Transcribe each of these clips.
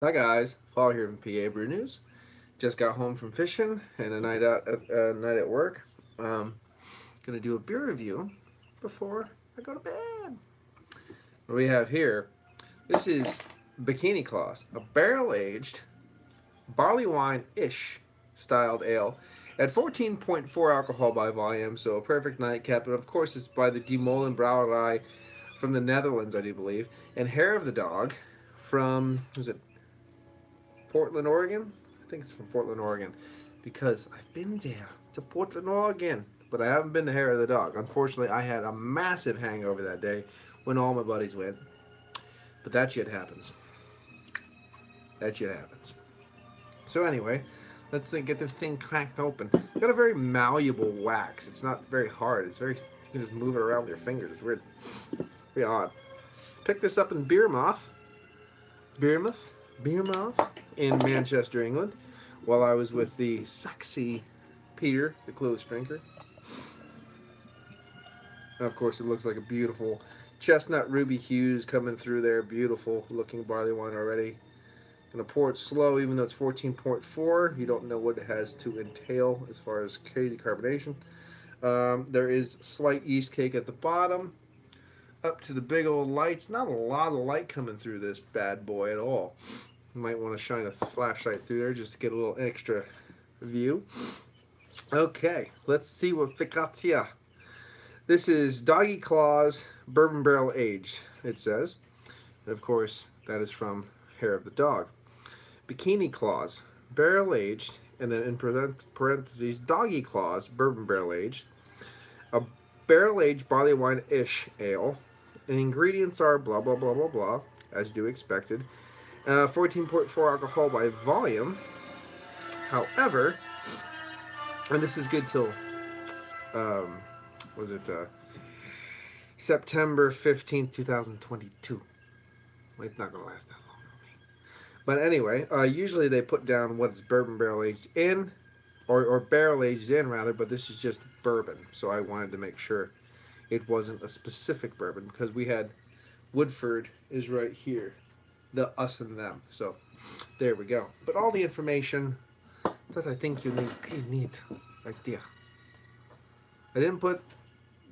Hi guys, Paul here from PABrewNews. Just got home from fishing and a night at work. Gonna do a beer review before I go to bed. What we have here, this is Bikini Claus, a barrel-aged barley wine-ish styled ale at 14.4 alcohol by volume, so a perfect nightcap. And of course, it's by the Molen Brouwerij from the Netherlands, I do believe, and Hair of the Dog from was it Portland, Oregon. I think it's from Portland, Oregon, because I've been there to Portland, Oregon, but I haven't been to Hair of the Dog. Unfortunately, I had a massive hangover that day when all my buddies went, but that shit happens. That shit happens. So anyway, get the thing cracked open. It's got a very malleable wax. It's not very hard. It's very you can just move it around with your fingers. It's weird, very odd. Picked this up in Beermouth, Beermouth in Manchester, England, while I was with the sexy Peter, the close drinker. Of course, it looks like a beautiful chestnut ruby hues coming through there. Beautiful looking barley wine already. Gonna pour it slow, even though it's 14.4. You don't know what it has to entail as far as crazy carbonation. There is slight yeast cake at the bottom. Up to the big old lights. Not a lot of light coming through this bad boy at all. You might want to shine a flashlight through there just to get a little extra view. Okay, let's see what we got here. This is Doggy Claws Bourbon Barrel Aged, it says. And of course, that is from Hair of the Dog. Bikini Claws, Barrel Aged, and then in parentheses, Doggy Claws Bourbon Barrel Aged. A barrel aged barley wine ish ale. The ingredients are blah blah blah blah blah, as do expected. 14.4 alcohol by volume. However, and this is good till was it September 15th, 2022. Well, it's not gonna last that long. But anyway, usually they put down what it's bourbon barrel aged in, or barrel aged in rather. But this is just bourbon, so I wanted to make sure it wasn't a specific bourbon because we had Woodford is right here, the us and them. So there we go. But all the information that I think you need right there. I didn't put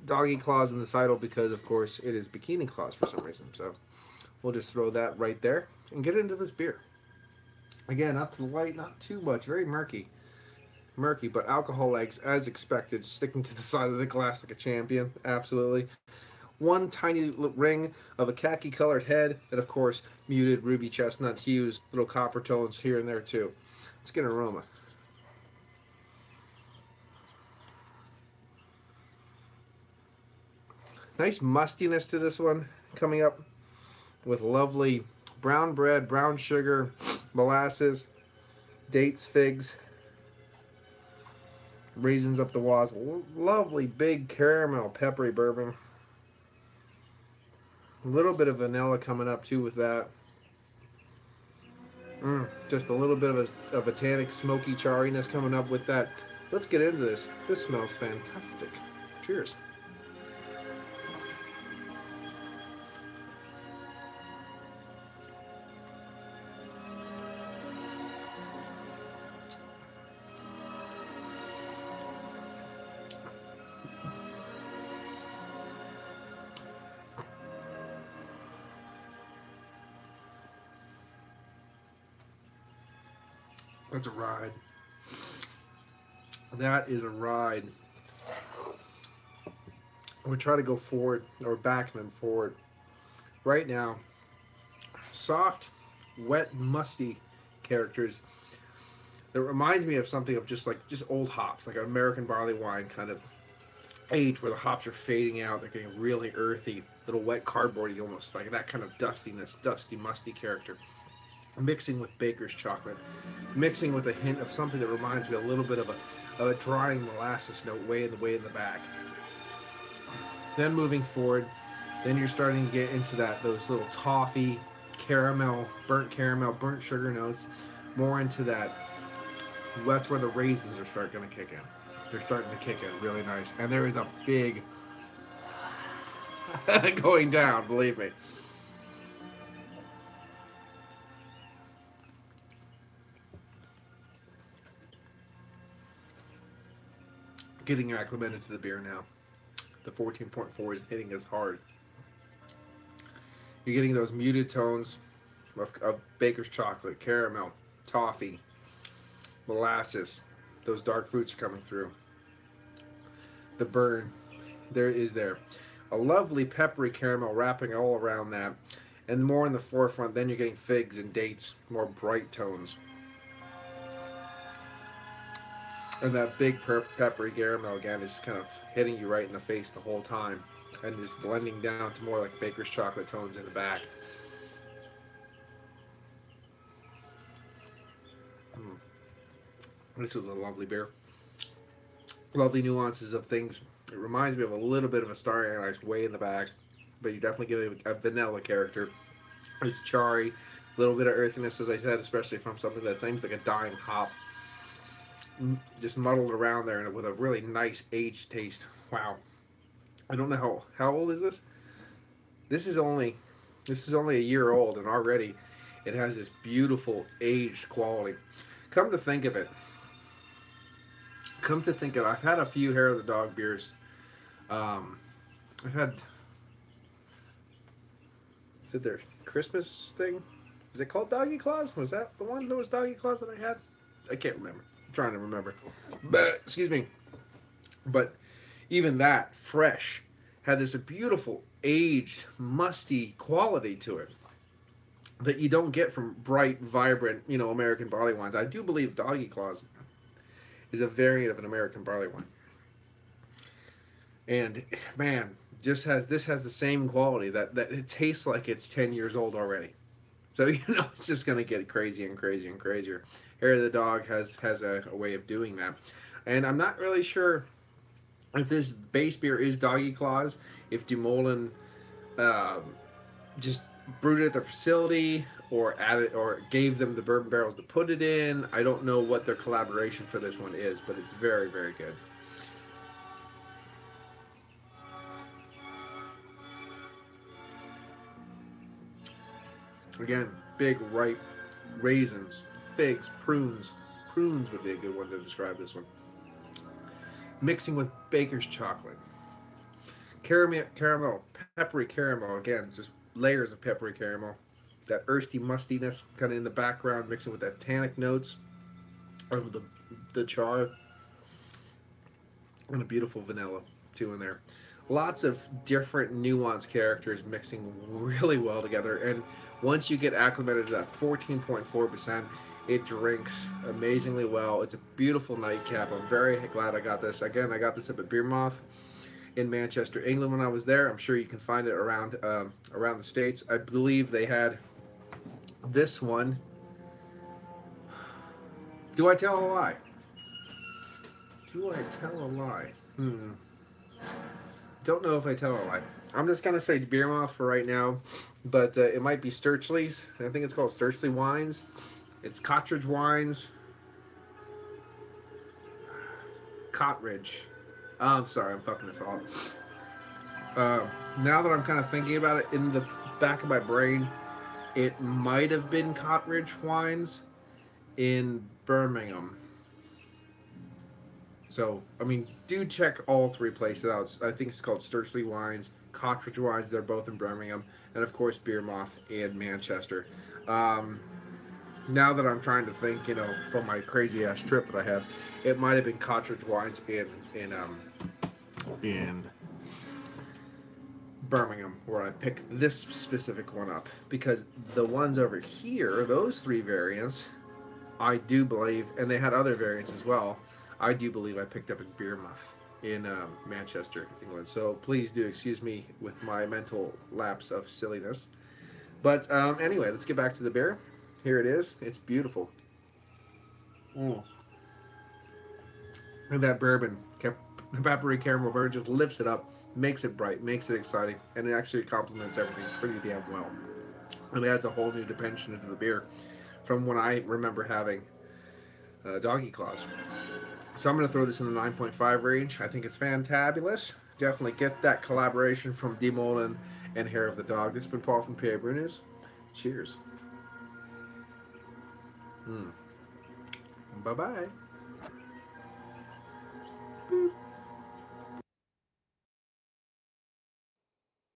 Doggy Claws in the title because, of course, it is Bikini Claws for some reason. So we'll just throw that right there and get into this beer. Again, up to the light, not too much, very murky. Murky, but alcohol legs, as expected, sticking to the side of the glass like a champion. Absolutely. One tiny ring of a khaki colored head, and of course, muted ruby chestnut hues, little copper tones here and there, too. Let's get an aroma. Nice mustiness to this one, coming up with lovely brown bread, brown sugar, molasses, dates, figs, raisins up the walls. Lovely big caramel, peppery bourbon. A little bit of vanilla coming up too with that. Just a little bit of a tannic, smoky charriness coming up with that. Let's get into this. This smells fantastic. Cheers. That's a ride. That is a ride. We try to go forward or back and then forward. Right now, soft, wet, musty characters. That reminds me of something of just old hops, like an American barley wine kind of age where the hops are fading out. They're getting really earthy, little wet cardboardy almost, like that kind of dustiness, dusty, musty character. Mixing with baker's chocolate, mixing with a hint of something that reminds me a little bit of a drying molasses note way in the back. Then moving forward, then you're starting to get into those little toffee, caramel, burnt sugar notes, more into that. That's where the raisins are starting to kick in. They're starting to kick in really nice, and there is a big going down. Believe me. getting acclimated to the beer now. The 14.4 is hitting us hard. You're getting those muted tones of baker's chocolate, caramel, toffee, molasses. Those dark fruits are coming through. The burn, there is there. A lovely peppery caramel wrapping all around that. And more in the forefront, then you're getting figs and dates, more bright tones. And that big peppery caramel again is just kind of hitting you right in the face the whole time. And just blending down to more like baker's chocolate tones in the back. This is a lovely beer. Lovely nuances of things. It reminds me of a little bit of a Star Anise way in the back, but you definitely get a vanilla character. It's charry, a little bit of earthiness, as I said, especially from something that seems like a dying hop. Just muddled around there and with a really nice aged taste. Wow. I don't know how old is this? This is only a year old, and already it has this beautiful aged quality. Come to think of it, I've had a few Hair of the Dog beers. I've had, is it their Christmas thing? Is it called Doggy Claws? Was that the one that was Doggy Claws that I had? I can't remember. I'm trying to remember. But, excuse me. But even that, fresh, had this beautiful, aged, musty quality to it that you don't get from bright, vibrant, American barley wines. I do believe Doggy Claws is a variant of an American barley wine. And, man, this has the same quality that it tastes like it's 10 years old already. So, it's just going to get crazy and crazier and crazier. Hair of the Dog has a way of doing that. And I'm not really sure if this base beer is Doggy Claws, if Molen just brewed it at their facility or added or gave them the bourbon barrels to put it in. I don't know what their collaboration for this one is, but it's very, very good. Again, big, ripe raisins, figs, prunes. Prunes would be a good one to describe this one. Mixing with baker's chocolate. Caramel, peppery caramel. Again, just layers of peppery caramel. That earthy mustiness kind of in the background, mixing with that tannic notes of the char. And a beautiful vanilla, too, in there. Lots of different nuanced characters mixing really well together. And once you get acclimated to that 14.4%, it drinks amazingly well. It's a beautiful nightcap. I'm very glad I got this. Again, I got this up at Beer Moth in Manchester, England when I was there. I'm sure you can find it around the States. I believe they had this one. Do I tell a lie? Do I tell a lie? Don't know if I tell a lie. I'm just going to say Beer Moth for right now, but it might be Sturchley's. I think it's called Sturchley Wines. It's Cottridge Wines. Cottridge. I'm sorry, I'm fucking this all up. Now that I'm kind of thinking about it, in the back of my brain, it might have been Cottridge Wines in Birmingham. So, I mean, do check all three places out. I think it's called Sturchley Wines, Cottridge Wines, they're both in Birmingham, and of course Beer Moth in Manchester. Now that I'm trying to think, from my crazy ass trip that I had, it might have been Cottridge Wines in Birmingham where I picked this specific one up, because the ones over here, those three variants, I do believe, and they had other variants as well, I do believe I picked up at Beer Moth in Manchester, England. So please do excuse me with my mental lapse of silliness. But anyway, let's get back to the beer. Here it is. It's beautiful. And that bourbon, the peppery caramel bourbon, just lifts it up, makes it bright, makes it exciting, and it actually complements everything pretty damn well. And it adds a whole new dimension into the beer from when I remember having Doggy Claws. So I'm going to throw this in the 9.5 range. I think it's fantabulous. Definitely get that collaboration from Molen and Hair of the Dog. This has been Paul from PABrewNews. Cheers. Bye-bye. Boop.